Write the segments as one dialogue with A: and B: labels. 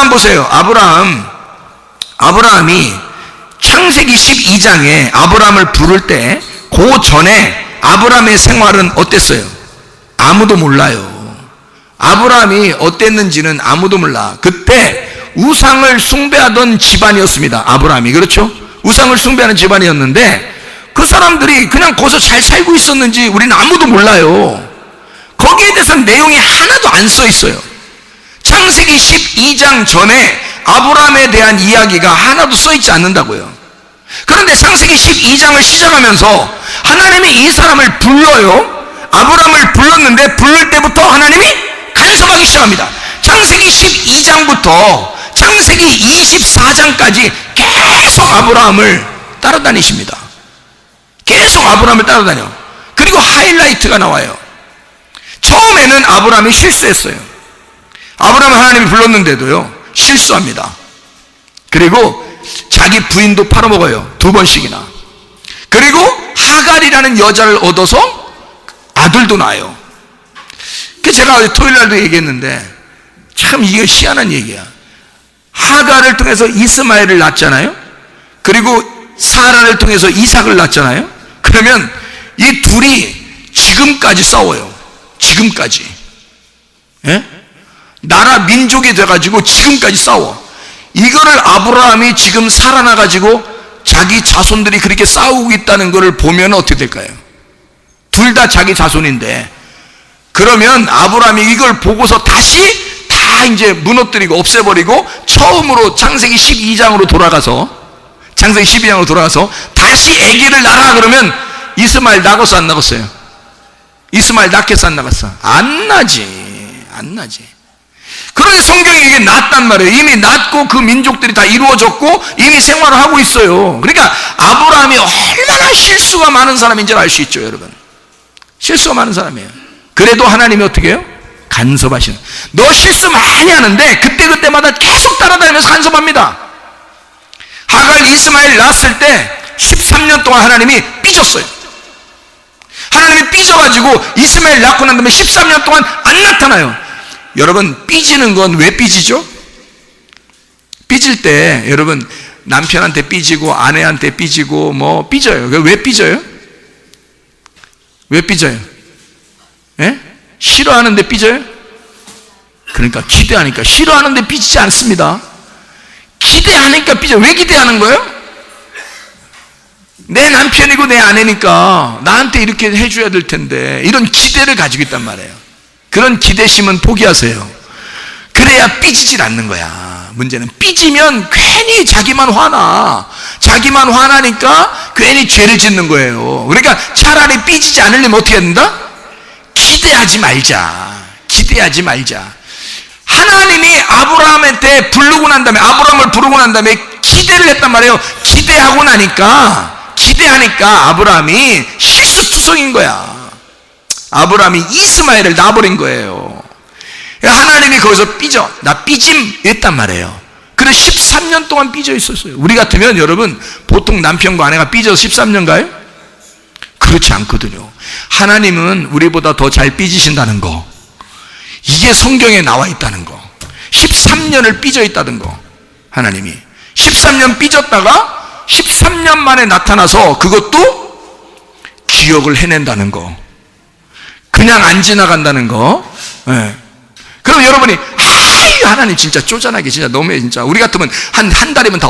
A: 아브라함 보세요. 아브라함이 창세기 12장에 아브라함을 부를 때 그 전에 아브라함의 생활은 어땠어요? 아무도 몰라요. 아브라함이 어땠는지는 아무도 몰라. 그때 우상을 숭배하던 집안이었습니다. 아브라함이. 그렇죠? 우상을 숭배하는 집안이었는데 그 사람들이 그냥 거기서 잘 살고 있었는지 우리는 아무도 몰라요. 거기에 대해서는 내용이 하나도 안 써 있어요. 창세기 12장 전에 아브라함에 대한 이야기가 하나도 써 있지 않는다고요. 그런데 창세기 12장을 시작하면서 하나님이 이 사람을 불러요. 아브라함을 불렀는데 부를 때부터 하나님이 간섭하기 시작합니다. 창세기 12장부터 창세기 24장까지 계속 아브라함을 따라다니십니다. 계속 아브라함을 따라다녀. 그리고 하이라이트가 나와요. 처음에는 아브라함이 실수했어요. 아브라함을 하나님이 불렀는데도요, 실수합니다. 그리고 자기 부인도 팔아먹어요. 2번씩이나. 그리고 하갈이라는 여자를 얻어서 아들도 낳아요. 제가 토요일날도 얘기했는데 참 이게 희한한 얘기야. 하갈을 통해서 이스마엘을 낳잖아요. 그리고 사라를 통해서 이삭을 낳잖아요. 그러면 이 둘이 지금까지 싸워요. 지금까지. 예? 나라 민족이 돼가지고 지금까지 싸워. 이거를 아브라함이 지금 살아나가지고 자기 자손들이 그렇게 싸우고 있다는 것을 보면 어떻게 될까요? 둘 다 자기 자손인데, 그러면 아브라함이 이걸 보고서 다시 다 이제 무너뜨리고 없애버리고 처음으로 창세기 12장으로 돌아가서 다시 아기를 낳아. 그러면 이스마엘 낳았어 안 낳았어요? 이스마엘 낳겠어 안 낳았어? 안 나지. 그런데 성경이 이게 낳았단 말이에요. 이미 낳고 그 민족들이 다 이루어졌고 이미 생활을 하고 있어요. 그러니까 아브라함이 얼마나 실수가 많은 사람인지 알 수 있죠, 여러분. 실수가 많은 사람이에요. 그래도 하나님이 어떻게 해요? 간섭하시는. 너 실수 많이 하는데 그때마다 계속 따라다니면서 간섭합니다. 하갈 이스마엘 낳았을 때 13년 동안 하나님이 삐졌어요. 하나님이 삐져가지고 이스마엘 낳고 난 다음에 13년 동안 안 나타나요. 여러분, 삐지는 건 왜 삐지죠? 삐질 때 여러분 남편한테 삐지고 아내한테 삐지고 뭐 삐져요. 왜 삐져요? 왜 삐져요? 예? 싫어하는데 삐져요? 그러니까 기대하니까. 싫어하는데 삐지지 않습니다. 기대하니까 삐져. 왜 기대하는 거예요? 내 남편이고 내 아내니까 나한테 이렇게 해줘야 될 텐데, 이런 기대를 가지고 있단 말이에요. 그런 기대심은 포기하세요. 그래야 삐지질 않는 거야. 문제는 삐지면 괜히 자기만 화나니까 괜히 죄를 짓는 거예요. 그러니까 차라리 삐지지 않으려면 어떻게 해야 된다? 기대하지 말자. 하나님이 아브라함한테 부르고 난 다음에 기대를 했단 말이에요. 기대하니까 아브라함이 실수투성인 거야. 아브라함이 이스마엘을 낳아버린 거예요. 하나님이 거기서 나 삐짐 했단 말이에요. 그래서 13년 동안 삐져 있었어요. 우리 같으면 여러분, 보통 남편과 아내가 삐져서 13년 가요? 그렇지 않거든요. 하나님은 우리보다 더 잘 삐지신다는 거, 이게 성경에 나와 있다는 거. 13년을 삐져 있다는 거. 하나님이 13년 삐졌다가 13년 만에 나타나서 그것도 기억을 해낸다는 거. 그냥 안 지나간다는 거. 네. 그럼 여러분이 하나님 진짜 쪼잔하게 진짜 너무해. 진짜 우리 같으면 한 달이면 다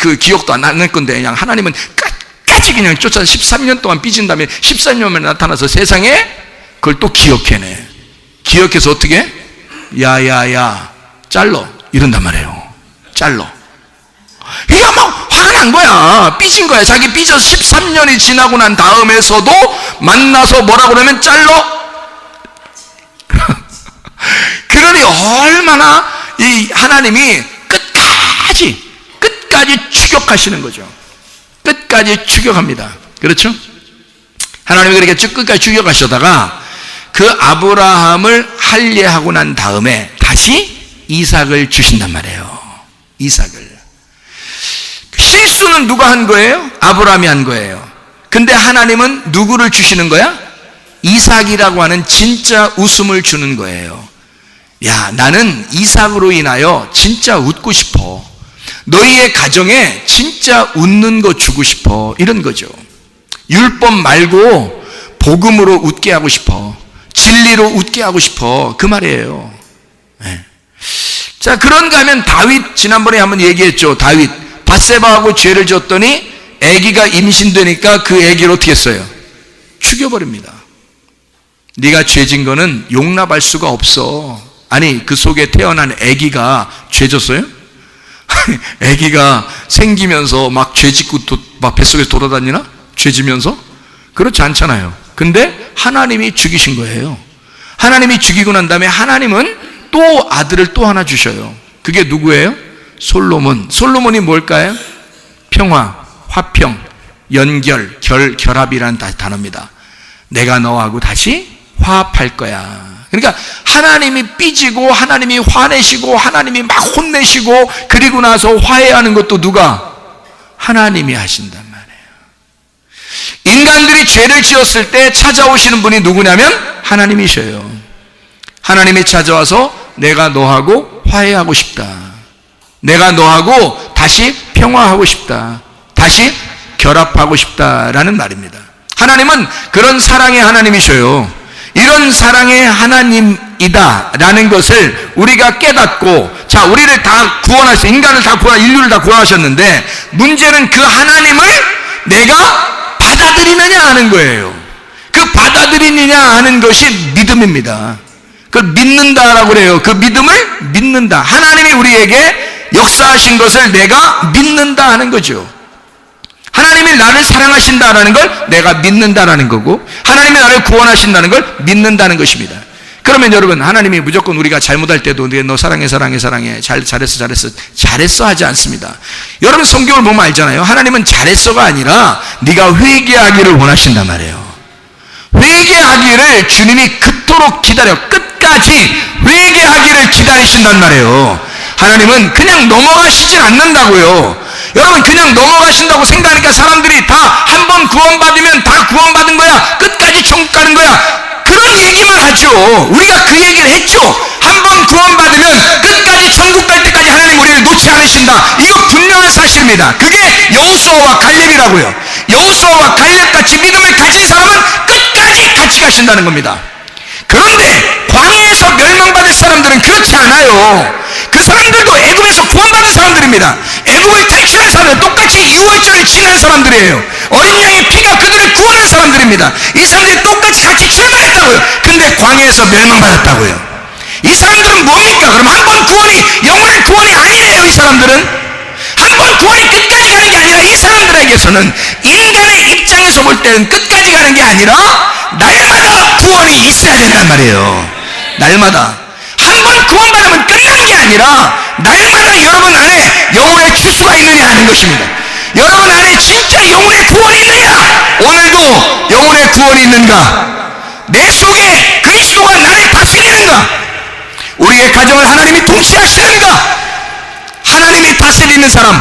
A: 그 기억도 안 날 건데, 그냥 하나님은 끝까지 그냥 쫓아 13년 동안 삐진 다음에 13년 만에 나타나서 세상에 그걸 또 기억해내. 기억해서 어떻게? 야야야 잘러 이런단 말이에요. 잘러. 이게 막 화가 난 거야. 삐진 거야. 자기 삐져서 13년이 지나고 난 다음에서도 만나서 뭐라고 그러면 잘러. 그러니 얼마나 이 하나님이 끝까지 추격하시는 거죠. 끝까지 추격합니다. 그렇죠? 하나님이 그렇게 끝까지 추격하시다가 그 아브라함을 할례하고 난 다음에 다시 이삭을 주신단 말이에요. 이삭을. 실수는 누가 한 거예요? 아브라함이 한 거예요. 근데 하나님은 누구를 주시는 거야? 이삭이라고 하는 진짜 웃음을 주는 거예요. 야, 나는 이삭으로 인하여 진짜 웃고 싶어. 너희의 가정에 진짜 웃는 거 주고 싶어. 이런 거죠. 율법 말고 복음으로 웃게 하고 싶어. 진리로 웃게 하고 싶어. 그 말이에요. 네. 자, 그런가 하면 다윗, 지난번에 한번 얘기했죠. 다윗 밧세바하고 죄를 지었더니 아기가 임신되니까 그 아기를 어떻게 했어요? 죽여버립니다. 네가 죄진 거는 용납할 수가 없어. 아니, 그 속에 태어난 아기가 죄 졌어요? 아기가 생기면서 막 죄 짓고 막 뱃속에서 돌아다니나? 죄 지면서? 그렇지 않잖아요. 근데 하나님이 죽이신 거예요. 하나님이 죽이고 난 다음에 하나님은 또 아들을 또 하나 주셔요. 그게 누구예요? 솔로몬. 솔로몬이 뭘까요? 평화, 화평, 연결, 결합이라는 단어입니다. 내가 너하고 다시 화합할 거야. 그러니까 하나님이 삐지고 하나님이 화내시고 하나님이 막 혼내시고 그리고 나서 화해하는 것도 누가? 하나님이 하신단 말이에요. 인간들이 죄를 지었을 때 찾아오시는 분이 누구냐면 하나님이셔요. 하나님이 찾아와서 내가 너하고 화해하고 싶다. 내가 너하고 다시 평화하고 싶다. 다시 결합하고 싶다라는 말입니다. 하나님은 그런 사랑의 하나님이셔요. 이런 사랑의 하나님이다라는 것을 우리가 깨닫고, 자, 우리를 다 구원하셨어요. 인간을 다 인류를 다 구원하셨는데 문제는 그 하나님을 내가 받아들이느냐 하는 거예요. 그 받아들이느냐 하는 것이 믿음입니다. 그걸 믿는다라고 그래요. 그 믿음을 믿는다. 하나님이 우리에게 역사하신 것을 내가 믿는다 하는 거죠. 하나님이 나를 사랑하신다라는 걸 내가 믿는다라는 거고, 하나님이 나를 구원하신다는 걸 믿는다는 것입니다. 그러면 여러분, 하나님이 무조건 우리가 잘못할 때도 너 사랑해 잘했어 하지 않습니다. 여러분 성경을 보면 알잖아요. 하나님은 잘했어가 아니라 네가 회개하기를 원하신단 말이에요. 회개하기를 주님이 그토록 기다려, 끝까지 회개하기를 기다리신단 말이에요. 하나님은 그냥 넘어가시질 않는다고요. 여러분, 그냥 넘어가신다고 생각하니까 사람들이 다 한 번 구원받으면 다 구원받은 거야, 끝까지 천국 가는 거야, 그런 얘기만 하죠. 우리가 그 얘기를 했죠. 한 번 구원받으면 끝까지 천국 갈 때까지 하나님 우리를 놓지 않으신다. 이거 분명한 사실입니다. 그게 여호수아와 갈렙이라고요. 여호수아와 갈렙같이 믿음을 가진 사람은 끝까지 같이 가신다는 겁니다. 그런데 광야에서 멸망받을 사람들은 그렇지 않아요. 그 사람들도 애굽에서 구원받은 사람들입니다. 애굽을 탈출한 사람들, 똑같이 유월절을 지난 사람들이에요. 어린 양의 피가 그들을 구원한 사람들입니다. 이 사람들이 똑같이 같이 출발했다고요. 근데 광야에서 멸망받았다고요. 이 사람들은 뭡니까? 그럼 한 번 구원이 영원한 구원이 아니에요. 이 사람들은 한 번 구원이 끝까지 가는 게 아니라, 이 사람들에게서는 인간의 입장에서 볼 때는 끝까지 가는 게 아니라 날마다 구원이 있어야 된단 말이에요. 날마다. 한 번 구원받으면 끝나는 게 아니라 날마다 여러분 안에 영혼의 추수가 있느냐 하는 것입니다. 여러분 안에 진짜 영혼의 구원이 있느냐? 오늘도 영혼의 구원이 있는가? 내 속에 그리스도가 나를 다스리는가? 우리의 가정을 하나님이 통치하시는가? 하나님이 다스리는 사람,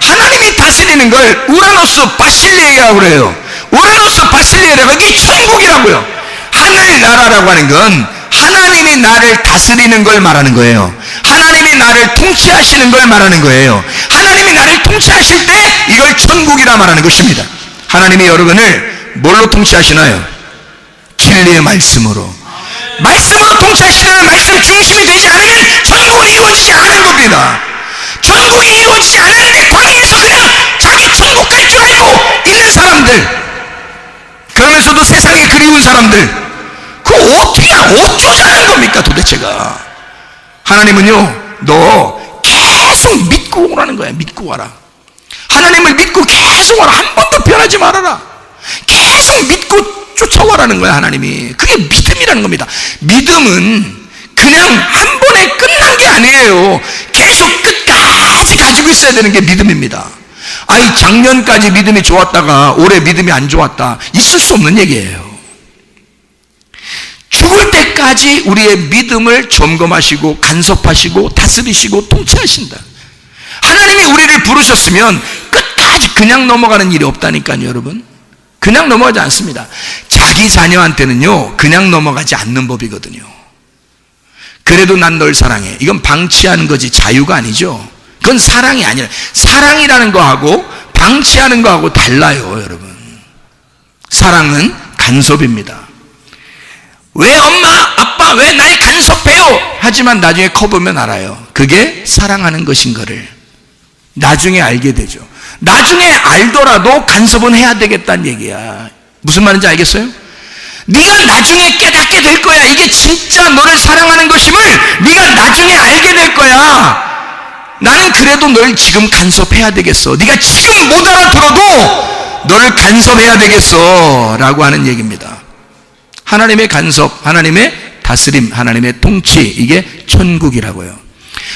A: 하나님이 다스리는 걸 우라노스 바실리아라고 그래요. 우라노스 바실리아라고, 이게 천국이라고요. 하늘나라라고 하는 건 하나님이 나를 다스리는 걸 말하는 거예요. 하나님이 나를 통치하시는 걸 말하는 거예요. 하나님이 나를 통치하실 때 이걸 천국이라 말하는 것입니다. 하나님이 여러분을 뭘로 통치하시나요? 진리의 말씀으로. 말씀으로 통치하시려면 말씀 중심이 되지 않으면 천국은 이루어지지 않은 겁니다. 천국이 이루어지지 않았는데 광야에서 그냥 자기 천국 갈 줄 알고 있는 사람들, 그러면서도 세상에 그리운 사람들, 그거 어떻게 어쩌자는 겁니까 도대체가? 하나님은요, 너 계속 믿고 오라는 거야. 믿고 와라. 하나님을 믿고 계속 와라. 한 번도 변하지 말아라. 계속 믿고 쫓아와라는 거야. 하나님이. 그게 믿음이라는 겁니다. 믿음은 그냥 한 번에 끝난 게 아니에요. 계속 끝까지 가지고 있어야 되는 게 믿음입니다. 아니, 작년까지 믿음이 좋았다가 올해 믿음이 안 좋았다, 있을 수 없는 얘기예요. 죽을 때까지 우리의 믿음을 점검하시고 간섭하시고 다스리시고 통치하신다. 하나님이 우리를 부르셨으면 끝까지 그냥 넘어가는 일이 없다니까요. 여러분, 그냥 넘어가지 않습니다. 자기 자녀한테는요 그냥 넘어가지 않는 법이거든요. 그래도 난 널 사랑해. 이건 방치하는 거지 자유가 아니죠. 그건 사랑이 아니라, 사랑이라는 거하고 방치하는 거하고 달라요, 여러분. 사랑은 간섭입니다. 왜 엄마, 아빠, 왜 날 간섭해요? 하지만 나중에 커보면 알아요. 그게 사랑하는 것인 거를 나중에 알게 되죠. 나중에 알더라도 간섭은 해야 되겠다는 얘기야. 무슨 말인지 알겠어요? 네가 나중에 깨닫게 될 거야. 이게 진짜 너를 사랑하는 것임을 네가 나중에 알게 될 거야. 나는 그래도 널 지금 간섭해야 되겠어. 네가 지금 못 알아들어도 너를 간섭해야 되겠어 라고 하는 얘기입니다. 하나님의 간섭, 하나님의 다스림, 하나님의 통치, 이게 천국이라고요.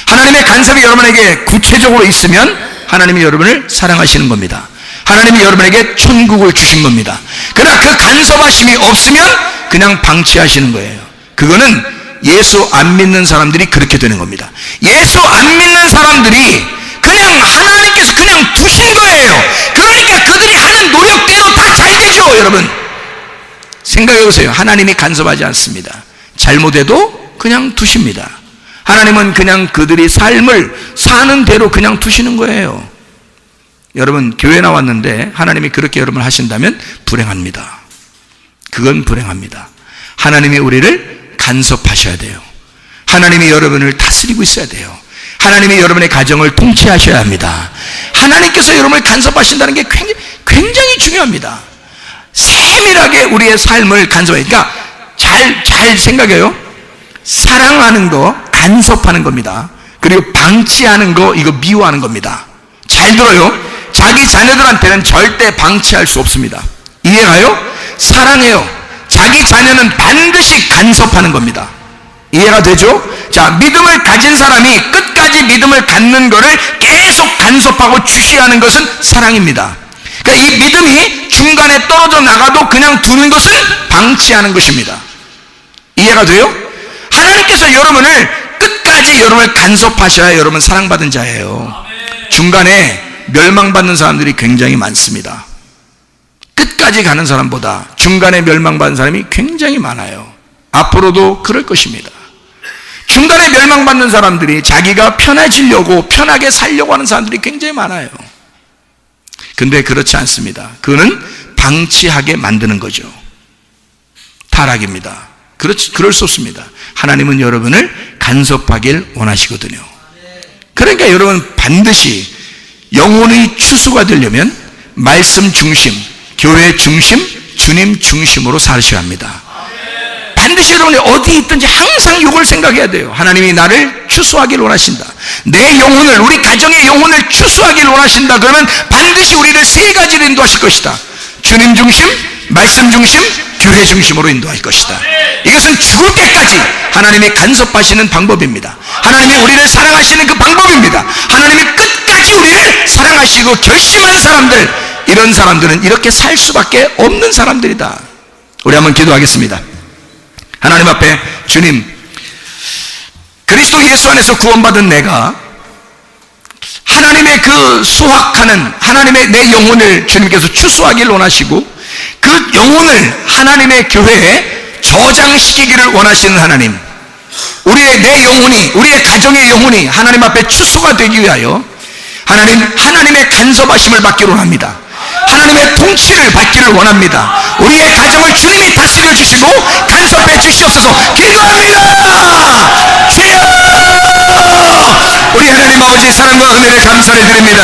A: 하나님의 간섭이 여러분에게 구체적으로 있으면 하나님이 여러분을 사랑하시는 겁니다. 하나님이 여러분에게 천국을 주신 겁니다. 그러나 그 간섭하심이 없으면 그냥 방치하시는 거예요. 그거는 예수 안 믿는 사람들이 그렇게 되는 겁니다. 예수 안 믿는 사람들이 그냥 하나님께서 그냥 두신 거예요. 그러니까 그들이 하는 노력대로 다 잘 되죠, 여러분. 생각해 보세요. 하나님이 간섭하지 않습니다. 잘못해도 그냥 두십니다. 하나님은 그냥 그들이 삶을 사는 대로 그냥 두시는 거예요. 여러분, 교회 나왔는데 하나님이 그렇게 여러분을 하신다면 불행합니다. 그건 불행합니다. 하나님이 우리를 간섭하셔야 돼요. 하나님이 여러분을 다스리고 있어야 돼요. 하나님이 여러분의 가정을 통치하셔야 합니다. 하나님께서 여러분을 간섭하신다는 게 굉장히 중요합니다. 세밀하게 우리의 삶을 간섭해. 그러니까 잘 생각해요. 사랑하는 거 간섭하는 겁니다. 그리고 방치하는 거, 이거 미워하는 겁니다. 잘 들어요. 자기 자녀들한테는 절대 방치할 수 없습니다. 이해가요? 사랑해요. 자기 자녀는 반드시 간섭하는 겁니다. 이해가 되죠? 자, 믿음을 가진 사람이 끝까지 믿음을 갖는 거를 계속 간섭하고 주시하는 것은 사랑입니다. 그러니까 이 믿음이 중간에 떨어져 나가도 그냥 두는 것은 방치하는 것입니다. 이해가 돼요? 하나님께서 여러분을 끝까지 여러분을 간섭하셔야 여러분 사랑받은 자예요. 중간에 멸망받는 사람들이 굉장히 많습니다. 끝까지 가는 사람보다 중간에 멸망받는 사람이 굉장히 많아요. 앞으로도 그럴 것입니다. 중간에 멸망받는 사람들이 자기가 편해지려고 편하게 살려고 하는 사람들이 굉장히 많아요. 근데 그렇지 않습니다. 그거는 방치하게 만드는 거죠. 타락입니다. 그럴 수 없습니다. 하나님은 여러분을 간섭하길 원하시거든요. 그러니까 여러분 반드시 영혼의 추수가 되려면 말씀 중심, 교회 중심, 주님 중심으로 사셔야 합니다. 반드시 여러분이 어디 있든지 항상 이걸 생각해야 돼요. 하나님이 나를 추수하길 원하신다. 내 영혼을, 우리 가정의 영혼을 추수하길 원하신다. 그러면 반드시 우리를 세 가지로 인도하실 것이다. 주님 중심, 말씀 중심, 교회 중심으로 인도할 것이다. 이것은 죽을 때까지 하나님이 간섭하시는 방법입니다. 하나님이 우리를 사랑하시는 그 방법입니다. 하나님이 끝까지 우리를 사랑하시고 결심한 사람들, 이런 사람들은 이렇게 살 수밖에 없는 사람들이다. 우리 한번 기도하겠습니다. 하나님 앞에, 주님, 그리스도 예수 안에서 구원받은 내가 하나님의 그 수확하는 하나님의 내 영혼을 주님께서 추수하기를 원하시고 그 영혼을 하나님의 교회에 저장시키기를 원하시는 하나님, 우리의 내 영혼이, 우리의 가정의 영혼이 하나님 앞에 추수가 되기 위하여 하나님의 간섭하심을 받기를 원합니다. 하나님의 통치를 받기를 원합니다. 우리의 가정을 주님이 다스려 주시고 간섭해 주시옵소서. 기도합니다. 주여, 우리 하나님 아버지 사랑과 은혜를 감사를 드립니다.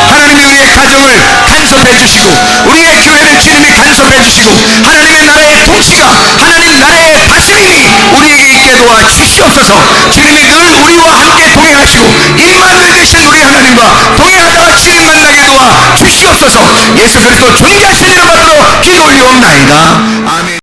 A: 하나님이 우리의 가정을 간섭해 주시고 우리의 교회를 주님이 간섭해 주시고 하나님의 나라의 통치가, 하나님 나라의 다스림이 우리에게 있게 도와 주시옵소서. 주님이 늘 우리와 함께 동행하시고 임마누엘 되신 우리 하나님과 동행하다가 주님 만나게 도와 주시옵소서. 예수 그리스도 존귀하신 이름 받들어 기도 올리옵나이다.